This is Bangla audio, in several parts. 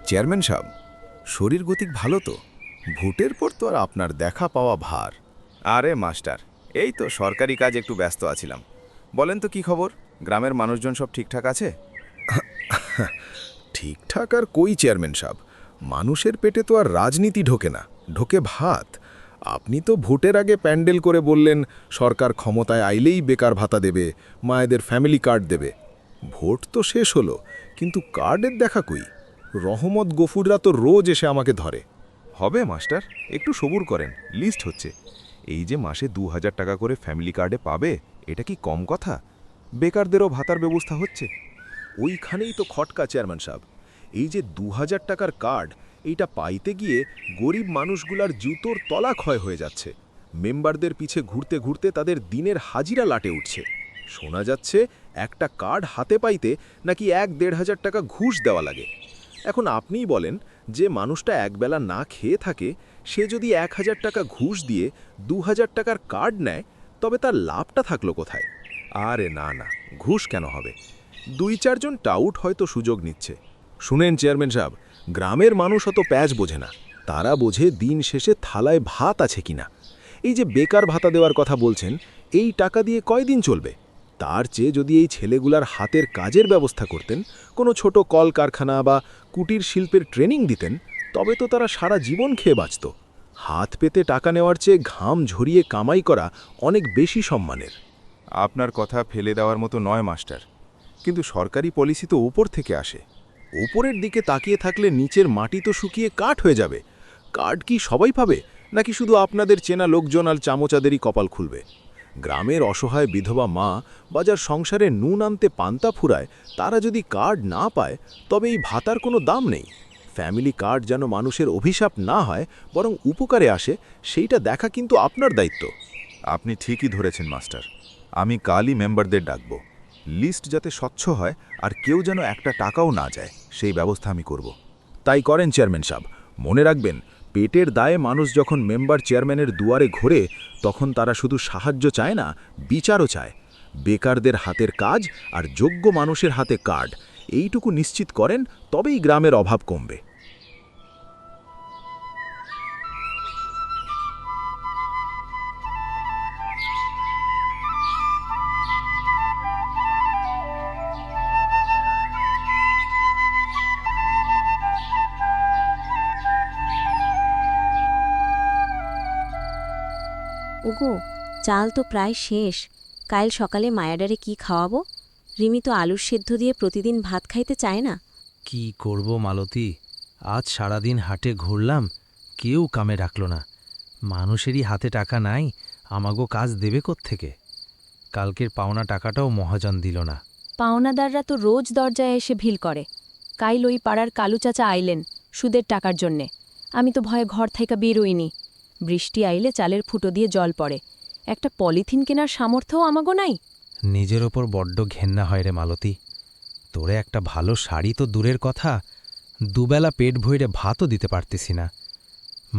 চেয়ারম্যান সাহেব, শরীর গতিক ভালো তো? ভোটের পর তো আর আপনার দেখা পাওয়া ভার। আরে মাস্টার, এই তো সরকারি কাজ একটু ব্যস্ত আছিলাম। বলেন তো কি খবর? গ্রামের মানুষজন সব ঠিকঠাক আছে? ঠিকঠাক আর কই চেয়ারম্যান সাহেব, মানুষের পেটে তো আর রাজনীতি ঢোকে না, ঢোকে ভাত। আপনি তো ভোটের আগে প্যান্ডেল করে বললেন সরকার ক্ষমতায় আইলেই বেকার ভাতা দেবে, মায়েদের ফ্যামিলি কার্ড দেবে। ভোট তো শেষ হলো, কিন্তু কার্ডের দেখা কই? রহমত গফুররা তো রোজ এসে আমাকে ধরে। হবে মাস্টার, একটু সবুর করেন, লিস্ট হচ্ছে। এই যে মাসে 2000 টাকা করে ফ্যামিলি কার্ডে পাবে, এটা কি কম কথা? বেকারদেরও ভাতার ব্যবস্থা হচ্ছে। ওইখানেই তো খটকা চেয়ারম্যান সাহেব। এই যে 2000 টাকার কার্ড, এইটা পাইতে গিয়ে গরিব মানুষগুলার জুতোর তলা ক্ষয় হয়ে যাচ্ছে। মেম্বারদের পিছে ঘুরতে ঘুরতে তাদের দিনের হাজিরা লাটে উঠছে। শোনা যাচ্ছে একটা কার্ড হাতে পাইতে নাকি 1-1.5 টাকা ঘুষ দেওয়া লাগে। এখন আপনিই বলেন, যে মানুষটা একবেলা না খেয়ে থাকে, সে যদি 1000 টাকা ঘুষ দিয়ে 2000 টাকার কার্ড নেয়, তবে তার লাভটা থাকলো কোথায়? আরে না না, ঘুষ কেন হবে? 2-4 জন টাউট হয়তো সুযোগ নিচ্ছে। শুনেন চেয়ারম্যান সাহেব, গ্রামের মানুষ অত প্যাচ বোঝে না। তারা বোঝে দিন শেষে থালায় ভাত আছে কিনা। এই যে বেকার ভাতা দেওয়ার কথা বলছেন, এই টাকা দিয়ে কয়দিন চলবে? তার চেয়ে যদি এই ছেলেগুলার হাতের কাজের ব্যবস্থা করতেন, কোনো ছোট কল কারখানা বা কুটির শিল্পের ট্রেনিং দিতেন, তবে তো তারা সারা জীবন খেয়ে বাঁচত। হাত পেতে টাকা নেওয়ার চেয়ে ঘাম ঝরিয়ে কামাই করা অনেক বেশি সম্মানের। আপনার কথা ফেলে দেওয়ার মতো নয় মাস্টার, কিন্তু সরকারি পলিসি তো উপর থেকে আসে। ওপরের দিকে তাকিয়ে থাকলে নিচের মাটি তো শুকিয়ে কাঠ হয়ে যাবে। কার্ড কি সবাই পাবে, নাকি শুধু আপনাদের চেনা লোকজন আর চামচাদেরই কপাল খুলবে? গ্রামের অসহায় বিধবা মা বা যার সংসারে নুন আনতে পান্তা ফুরায়, তারা যদি কার্ড না পায়, তবে এই ভাতার কোনো দাম নেই। ফ্যামিলি কার্ড যেন মানুষের অভিশাপ না হয়, বরং উপকারে আসে, সেইটা দেখা কিন্তু আপনার দায়িত্ব। আপনি ঠিকই ধরেছেন মাস্টার। আমি কালই মেম্বারদের ডাকব। লিস্ট যাতে স্বচ্ছ হয় আর কেউ যেন একটা টাকাও না যায়, সেই ব্যবস্থা আমি করব। তাই করেন চেয়ারম্যান সাহেব। মনে রাখবেন, পেটের দায়ে মানুষ যখন মেম্বার চেয়ারম্যানের দুয়ারে ঘোরে, তখন তারা শুধু সাহায্য চায় না, বিচারও চায়। বেকারদের হাতের কাজ আর যোগ্য মানুষের হাতে কার্ড, এইটুকু নিশ্চিত করেন, তবেই গ্রামের অভাব কমবে। ওগো, চাল তো প্রায় শেষ। কাল সকালে মায়াডারে কি খাওয়াবো? রিমি তো আলুর সেদ্ধ দিয়ে প্রতিদিন ভাত খাইতে চায় না। কি করব মালতী, আজ সারাদিন হাটে ঘুরলাম, কেউ কামে রাখল না। মানুষেরই হাতে টাকা নাই, আমাগো কাজ দেবে কোত্থেকে? কালকের পাওনা টাকাটাও মহাজন দিল না। পাওনাদাররা তো রোজ দরজায় এসে ভিল করে। কাইল ওই পাড়ার কালু চাচা আইলেন সুদের টাকার জন্যে। আমি তো ভয়ে ঘর থেকে বেরোইনি। বৃষ্টি আইলে চালের ফুটো দিয়ে জল পড়ে। একটা পলিথিন কেনার সামর্থ্যও আমাগো নাই। নিজের ওপর বড্ড ঘেন্না হয় রে মালতী। তোরে একটা ভালো শাড়ি তো দূরের কথা, দুবেলা পেট ভইরে ভাতও দিতে পারতেছি না।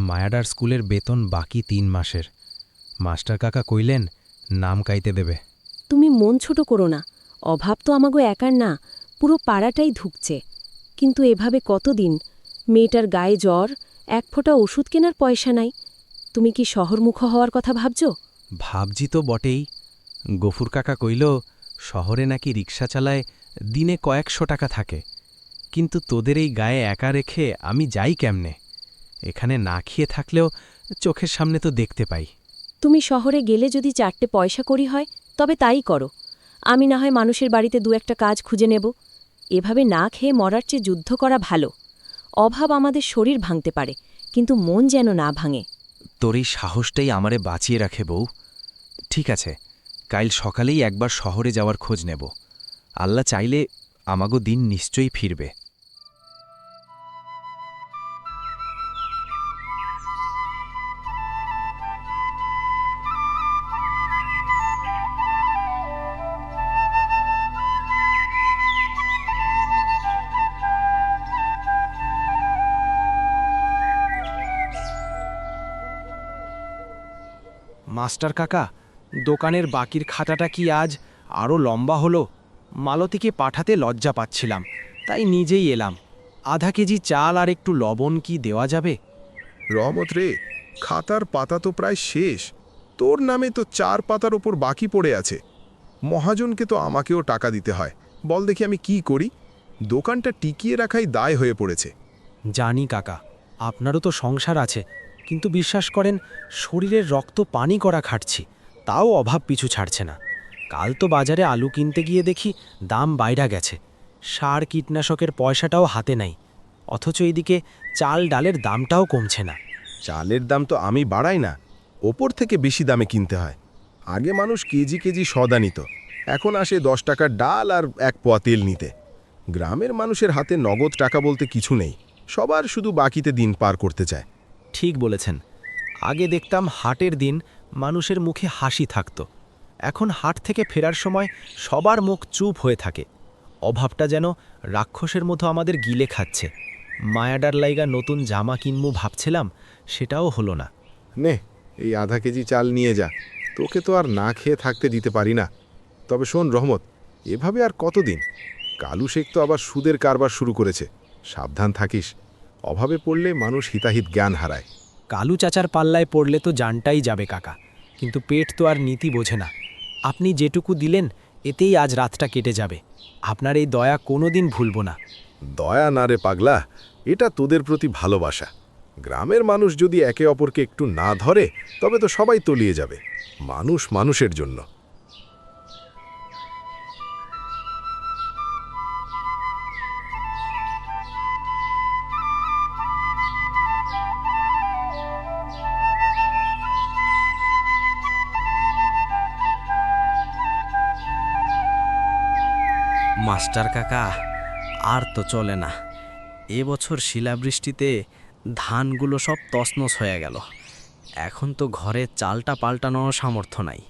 মায়াডার স্কুলের বেতন বাকি 3 মাসের। মাস্টার কাকা কইলেন নাম কাইতে দেবে। তুমি মন ছোট করো না, অভাব তো আমাগো একার না, পুরো পাড়াটাই ধুকছে। কিন্তু এভাবে কতদিন? মেয়েটার গায়ে জ্বর, এক ফোঁটা ওষুধ কেনার পয়সা নাই। তুমি কি শহরমুখ হওয়ার কথা ভাবছ? ভাবজি তো বটেই। গফুর কাকা কইল শহরে নাকি রিক্সা চালায়, দিনে কয়েকশো টাকা থাকে। কিন্তু তোদের এই গায়ে একা রেখে আমি যাই কেমনে? এখানে না খেয়ে থাকলেও চোখের সামনে তো দেখতে পাই। তুমি শহরে গেলে যদি 4টে পয়সা করি হয়, তবে তাই করো। আমি না হয় মানুষের বাড়িতে 2-একটা কাজ খুঁজে নেব। এভাবে না খেয়ে মরার চেয়ে যুদ্ধ করা ভালো। অভাব আমাদের শরীর ভাঙতে পারে, কিন্তু মন যেন না ভাঙে। তোর এই সাহসটাই আমারে বাঁচিয়ে রাখে বউ। ঠিক আছে, কাল সকালেই একবার শহরে যাওয়ার খোঁজ নেব। আল্লাহ চাইলে আমাগো দিন নিশ্চয়ই ফিরবে। মাস্টার কাকা, দোকানের বাকির খাতাটা কি আজ আরও লম্বা হলো? মালতীকে পাঠাতে লজ্জা পাচ্ছিলাম, তাই নিজেই এলাম। আধা কেজি চাল আর একটু লবণ কি দেওয়া যাবে? রহমত রে, খাতার পাতা তো প্রায় শেষ। তোর নামে তো 4 পাতার ওপর বাকি পড়ে আছে। মহাজনকে তো আমাকেও টাকা দিতে হয়। বল দেখি আমি কি করি? দোকানটা টিকিয়ে রাখাই দায় হয়ে পড়েছে। জানি কাকা, আপনারও তো সংসার আছে, কিন্তু বিশ্বাস করেন, শরীরের রক্ত পানি করা খাটছি, তাও অভাব পিছু ছাড়ছে না। কাল তো বাজারে আলু কিনতে গিয়ে দেখি দাম বাইরা গেছে, সার কীটনাশকের পয়সাটাও হাতে নাই, অথচ এইদিকে চাল ডালের দামটাও কমছে না। চালের দাম তো আমি বাড়াই না, ওপর থেকে বেশি দামে কিনতে হয়। আগে মানুষ কেজি কেজি সদা নিত, এখন আসে 10 টাকার ডাল আর 1 পোয়া তেল নিতে। গ্রামের মানুষের হাতে নগদ টাকা বলতে কিছু নেই, সবার শুধু বাকিতে দিন পার করতে চায়। ঠিক বলেছেন, আগে দেখতাম হাটের দিন মানুষের মুখে হাসি থাকত, এখন হাট থেকে ফেরার সময় সবার মুখ চুপ হয়ে থাকে। অভাবটা যেন রাক্ষসের মতো আমাদের গিলে খাচ্ছে। মায়াডার লাইগা নতুন জামা কিনমু ভাবছিলাম, সেটাও হলো না। নে, এই আধা কেজি চাল নিয়ে যা, তোকে তো আর না খেয়ে থাকতে দিতে পারি না। তবে শোন রহমত, এভাবে আর কতদিন? কালু শেখ তো আবার সুদের কারবার শুরু করেছে, সাবধান থাকিস। অভাবে পড়লে মানুষ হিতাহিত জ্ঞান হারায়। কালু চাচার পাল্লায় পড়লে তো জানটাই যাবে কাকা, কিন্তু পেট তো আর নীতি বোঝে না। আপনি যেটুকু দিলেন এতেই আজ রাতটা কেটে যাবে। আপনার এই দয়া কোনোদিন ভুলব না। দয়া না রে পাগলা, এটা তোদের প্রতি ভালোবাসা। গ্রামের মানুষ যদি একে অপরকে একটু না ধরে, তবে তো সবাই তলিয়ে যাবে। মানুষ মানুষের জন্য। মাস্টার কাকা, আর তো চলে না। এবছর শিলাবৃষ্টিতে ধানগুলো সব তছনছ হয়ে গেল। এখন তো ঘরে চালটা পাল্টানোর সামর্থ্য নাই।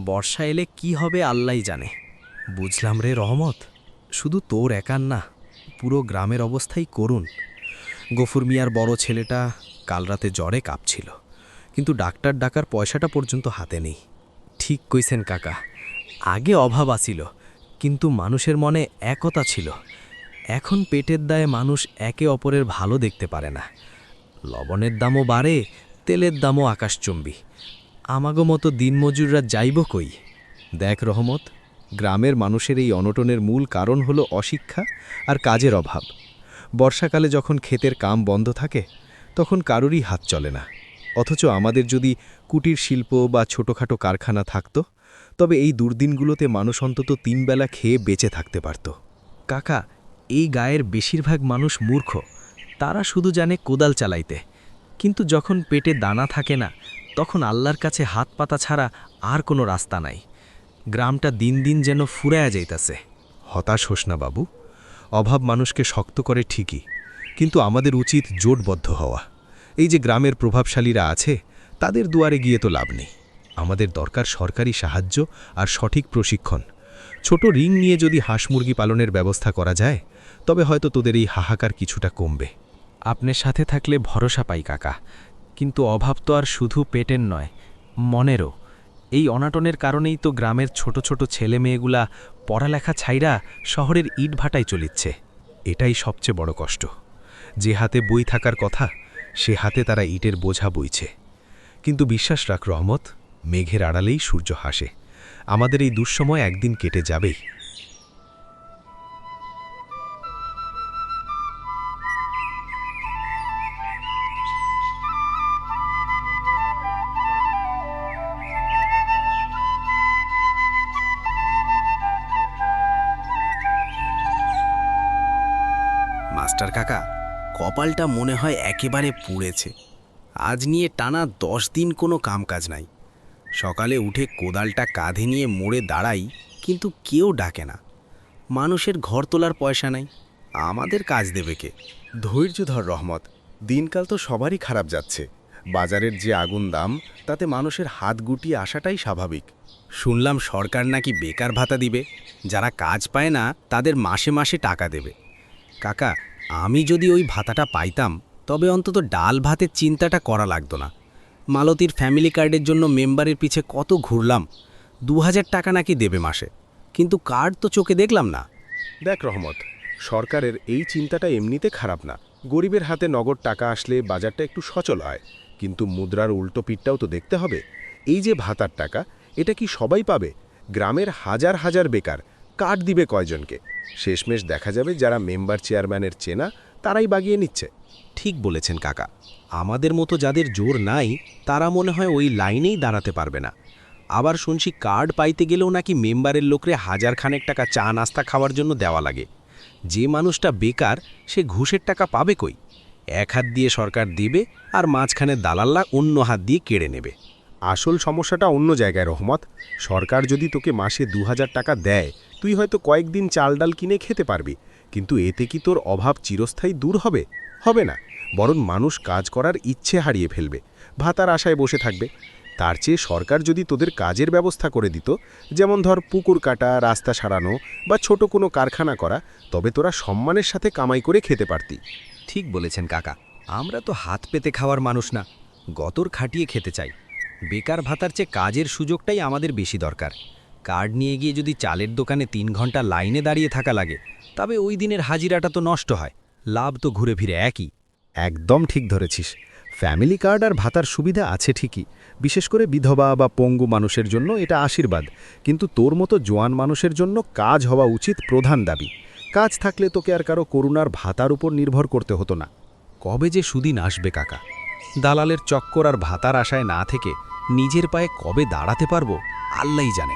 বর্ষা এলে কি হবে আল্লাহই জানে। বুঝলাম রে রহমত, শুধু তোর একার না, পুরো গ্রামের অবস্থাই করুণ। গফুর মিয়ার বড় ছেলেটা কাল রাতে জ্বরে কাঁপছিল, কিন্তু ডাক্তার ডাকার পয়সাটা পর্যন্ত হাতে নেই। ঠিক কইছেন কাকা, আগে অভাব আছিল, কিন্তু মানুষের মনে একতা ছিল। এখন পেটের দায়ে মানুষ একে অপরের ভালো দেখতে পারে না। লবণের দামও বাড়ে, তেলের দামও আকাশচুম্বী। আমাগো মতো দিনমজুররা যাইব কই? দেখ রহমত, গ্রামের মানুষের এই অনটনের মূল কারণ হলো অশিক্ষা আর কাজের অভাব। বর্ষাকালে যখন ক্ষেতের কাম বন্ধ থাকে, তখন কারোরই হাত চলে না। অথচ আমাদের যদি কুটির শিল্প বা ছোটোখাটো কারখানা থাকতো, তবে এই দুর্দিনগুলোতে মানুষ অন্তত 3 বেলা খেয়ে বেঁচে থাকতে পারত। কাকা, এই গায়ের বেশিরভাগ মানুষ মূর্খ, তারা শুধু জানে কোদাল চালাইতে, কিন্তু যখন পেটে দানা থাকে না, তখন আল্লাহর কাছে হাত পাতা ছাড়া আর কোনো রাস্তা নাই। গ্রামটা দিন দিন যেন ফুরায়া যাইতাছে। হতাশ হোস না বাবু, অভাব মানুষকে শক্ত করে ঠিকই, কিন্তু আমাদের উচিত জোটবদ্ধ হওয়া। এই যে গ্রামের প্রভাবশালীরা আছে, তাদের দুয়ারে গিয়ে তো লাভ নেই। আমাদের দরকার সরকারি সাহায্য আর সঠিক প্রশিক্ষণ। ছোট রিং নিয়ে যদি হাঁস মুরগি পালনের ব্যবস্থা করা যায়, তবে হয়তো তোদের এই হাহাকার কিছুটা কমবে। আপনার সাথে থাকলে ভরসা পাই কাকা, কিন্তু অভাব তো আর শুধু পেটের নয়, মনেরও। এই অনাটনের কারণেই তো গ্রামের ছোট ছোট ছেলে মেয়েগুলা পড়ালেখা ছাইরা শহরের ইট ভাটায় চলিচ্ছে। এটাই সবচেয়ে বড় কষ্ট। যে হাতে বই থাকার কথা, সে হাতে তারা ইটের বোঝা বইছে। কিন্তু বিশ্বাস রাখ রহমত, মেঘের আড়ালেই সূর্য হাসে। আমাদের এই দুঃসময় একদিন কেটে যাবেই। মাস্টার কাকা, কপালটা মনে হয় একেবারে পুড়েছে। আজ নিয়ে টানা 10 দিন কোনো কামকাজ নাই। সকালে উঠে কোদালটা কাঁধে নিয়ে মোড়ে দাঁড়াই, কিন্তু কেউ ডাকে না। মানুষের ঘর তোলার পয়সা নাই, আমাদের কাজ দেবে কে? ধৈর্য ধর রহমত, দিনকাল তো সবারই খারাপ যাচ্ছে। বাজারের যে আগুন দাম, তাতে মানুষের হাত গুটিয়ে আসাটাই স্বাভাবিক। শুনলাম সরকার নাকি বেকার ভাতা দিবে, যারা কাজ পায় না তাদের মাসে মাসে টাকা দেবে। কাকা, আমি যদি ওই ভাতাটা পাইতাম, তবে অন্তত ডাল ভাতের চিন্তাটা করা লাগতো না। মালতীর ফ্যামিলি কার্ডের জন্য মেম্বারের পিছে কত ঘুরলাম, 2000 টাকা নাকি দেবে মাসে, কিন্তু কার্ড তো চোখে দেখলাম না। দেখ রহমত, সরকারের এই চিন্তাটা এমনিতে খারাপ না। গরিবের হাতে নগদ টাকা আসলে বাজারটা একটু সচল হয়, কিন্তু মুদ্রার উল্টো পিঠটাও তো দেখতে হবে। এই যে ভাতার টাকা, এটা কি সবাই পাবে? গ্রামের হাজার হাজার বেকার কার্ড দিবে কয়জনকে? শেষমেশ দেখা যাবে যারা মেম্বার চেয়ারম্যানের চেনা তারাই বাগিয়ে নিচ্ছে। ঠিক বলেছেন কাকা, আমাদের মতো যাদের জোর নাই তারা মনে হয় ওই লাইনেই দাঁড়াতে পারবে না। আবার শুনছি কার্ড পাইতে গেলেও নাকি মেম্বারের লোকরে হাজারখানেক টাকা চা নাস্তা খাওয়ার জন্য দেওয়া লাগে। যে মানুষটা বেকার সে ঘুষের টাকা পাবে কই? এক হাত দিয়ে সরকার দেবে আর মাঝখানে দালাল্লা অন্য হাত দিয়ে কেড়ে নেবে। আসল সমস্যাটা অন্য জায়গায় রহমত। সরকার যদি তোকে মাসে 2000 টাকা দেয়, তুই হয়তো কয়েকদিন চাল ডাল কিনে খেতে পারবি, কিন্তু এতে কি তোর অভাব চিরস্থায়ী দূর হবে? হবে না, বরং মানুষ কাজ করার ইচ্ছে হারিয়ে ফেলবে, ভাতার আশায় বসে থাকবে। তার চেয়ে সরকার যদি তোদের কাজের ব্যবস্থা করে দিত, যেমন ধর পুকুর কাটা, রাস্তা সারানো বা ছোট কোনো কারখানা করা, তবে তোরা সম্মানের সাথে কামাই করে খেতে পারতি। ঠিক বলেছেন কাকা, আমরা তো হাত পেতে খাওয়ার মানুষ না, গতর খাটিয়ে খেতে চাই। বেকার ভাতার চেয়ে কাজের সুযোগটাই আমাদের বেশি দরকার। কার্ড নিয়ে গিয়ে যদি চালের দোকানে 3 ঘন্টা লাইনে দাঁড়িয়ে থাকা লাগে, তবে ওই দিনের হাজিরাটা তো নষ্ট হয়, লাভ তো ঘুরে ফিরে একই। একদম ঠিক ধরেছিস। ফ্যামিলি কার্ড আর ভাতার সুবিধা আছে ঠিকই, বিশেষ করে বিধবা বা পঙ্গু মানুষের জন্য এটা আশীর্বাদ, কিন্তু তোর মতো জোয়ান মানুষের জন্য কাজ হওয়া উচিত প্রধান দাবি। কাজ থাকলে তোকে আর কারো করুণার ভাতার উপর নির্ভর করতে হতো না। কবে যে সুদিন আসবে কাকা? দালালের চক্কর আর ভাতার আশায় না থেকে নিজের পায়ে কবে দাঁড়াতে পারবো আল্লাহই জানে।